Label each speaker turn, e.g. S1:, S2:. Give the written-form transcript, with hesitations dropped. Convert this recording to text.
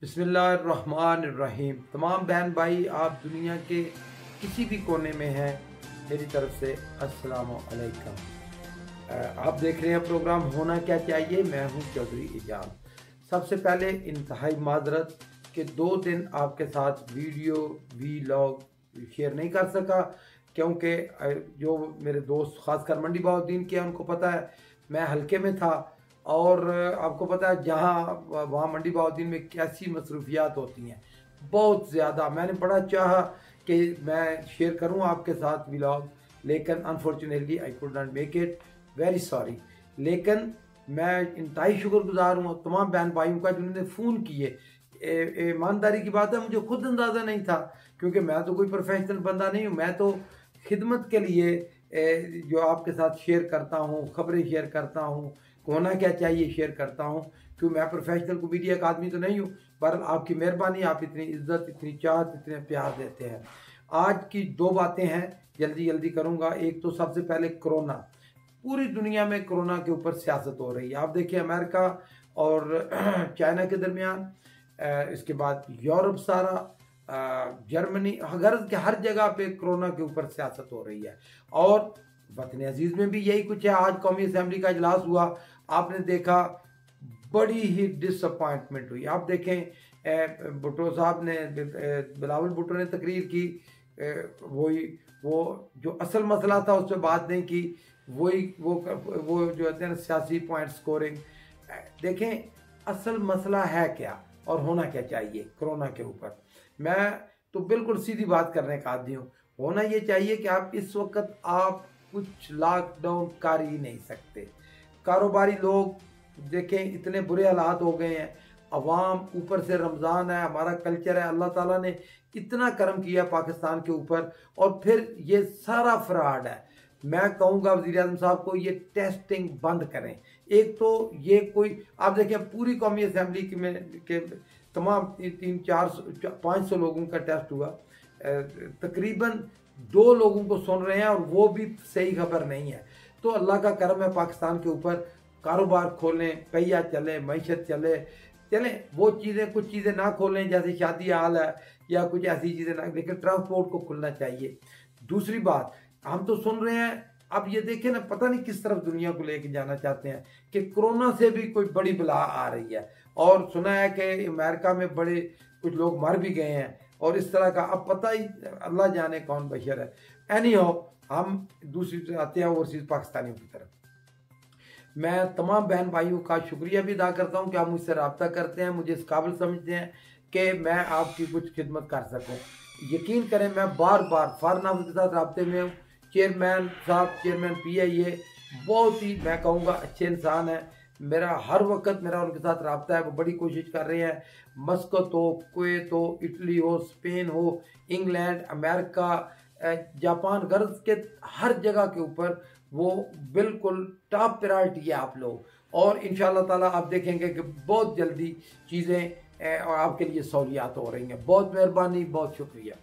S1: बिस्मिल्लाहिर्रहमानिर्रहीम। तमाम बहन भाई आप दुनिया के किसी भी कोने में हैं, मेरी तरफ से अस्सलाम वालेकुम। आप देख रहे हैं प्रोग्राम होना क्या चाहिए। मैं हूं चौधरी इजाम। सबसे पहले इंतहाई माजरत कि 2 दिन आपके साथ वीडियो वीलॉग शेयर नहीं कर सका, क्योंकि जो मेरे दोस्त खासकर मंडी बहाउद्दीन के हैं उनको पता है मैं हल्के में था, और आपको पता है जहाँ वहाँ मंडी बहाउद्दीन में कैसी मसरूफियात होती हैं, बहुत ज़्यादा। मैंने बड़ा चाहा कि मैं शेयर करूँ आपके साथ व्लॉग, लेकिन unfortunately I could not make it, very sorry. लेकिन मैं इंतहाई शुक्रगुजार हूँ तमाम बहन भाइयों का जिन्होंने फ़ोन किए। ईमानदारी की बात है, मुझे खुद अंदाज़ा नहीं था, क्योंकि मैं तो कोई प्रोफेशनल बंदा नहीं हूँ। मैं तो खिदमत के लिए जो आपके साथ शेयर करता हूँ, खबरें शेयर करता हूँ, होना क्या चाहिए शेयर करता हूँ, क्योंकि मैं प्रोफेशनल को मीडिया का आदमी तो नहीं हूँ। पर आपकी मेहरबानी, आप इतनी इज्जत, इतनी चाहत, इतने प्यार देते हैं। आज की 2 बातें हैं, जल्दी जल्दी करूँगा। एक तो सबसे पहले कोरोना। पूरी दुनिया में कोरोना के ऊपर सियासत हो रही है। आप देखिए अमेरिका और चाइना के दरमियान, इसके बाद यूरोप सारा, जर्मनी, हर जगह पे कोरोना के ऊपर सियासत हो रही है। और वतन अजीज में भी यही कुछ है। आज कौमी असम्बली का इजलास हुआ, आपने देखा बड़ी ही डिसअपॉइंटमेंट हुई। आप देखें भुट्टो साहब ने, बिलावल भुट्टो ने तकरीर की, वो जो असल मसला था उस पर बात नहीं की, वो जो कहते हैं सियासी पॉइंट स्कोरिंग। देखें असल मसला है क्या और होना क्या चाहिए कोरोना के ऊपर। मैं तो बिल्कुल सीधी बात करने का आदी हूँ। होना ये चाहिए कि आप इस वक्त आप कुछ लॉकडाउन कर ही नहीं सकते। कारोबारी लोग देखें इतने बुरे हालात हो गए हैं, अवाम, ऊपर से रमज़ान है, हमारा कल्चर है, अल्लाह ताला ने इतना करम किया पाकिस्तान के ऊपर, और फिर ये सारा फ्रॉड है। मैं कहूँगा वज़ीर आज़म साहब को ये टेस्टिंग बंद करें। एक तो ये कोई, आप देखें पूरी कौमी असम्बली के तमाम 300-400-500 लोगों का टेस्ट हुआ, तकरीबन 2 लोगों को सुन रहे हैं, और वो भी सही खबर नहीं है। तो अल्लाह का करम है पाकिस्तान के ऊपर, कारोबार खोलें, पहिया चले, मईशत चलें। वो चीज़ें, कुछ चीज़ें ना खोलें जैसे शादी हाल है या कुछ ऐसी चीज़ें ना, लेकिन ट्रांसपोर्ट को खुलना चाहिए। दूसरी बात, हम तो सुन रहे हैं, अब ये देखें ना, पता नहीं किस तरफ दुनिया को लेके जाना चाहते हैं कि कोरोना से भी कोई बड़ी बला आ रही है, और सुना है कि अमेरिका में बड़े कुछ लोग मर भी गए हैं, और इस तरह का अब पता ही अल्लाह जाने कौन बशर है। एनी हो, हम दूसरी आते हैं ओवरसीज़ पाकिस्तानियों की तरफ। मैं तमाम बहन भाइयों का शुक्रिया भी अदा करता हूँ कि आप मुझसे रब्ता करते हैं, मुझे इस काबिल समझते हैं कि मैं आपकी कुछ खिदमत कर सकूँ। यकीन करें मैं बार बार फार नाफिज के साथ रब्ते में हूँ। चेयरमैन साहब, चेयरमैन PIA बहुत ही, मैं कहूँगा, अच्छे इंसान है। मेरा हर वक्त मेरा उनके साथ रब्ता है, वो बड़ी कोशिश कर रहे हैं। मस्कत हो, कुवैत हो, इटली हो, स्पेन हो, इंग्लैंड, अमेरिका, जापान, गर्ज के हर जगह के ऊपर वो बिल्कुल टॉप प्रायोरिटी है आप लोग। और इंशाअल्लाह ताला आप देखेंगे कि बहुत जल्दी चीज़ें आपके लिए सहूलियात हो रही हैं। बहुत मेहरबानी, बहुत शुक्रिया।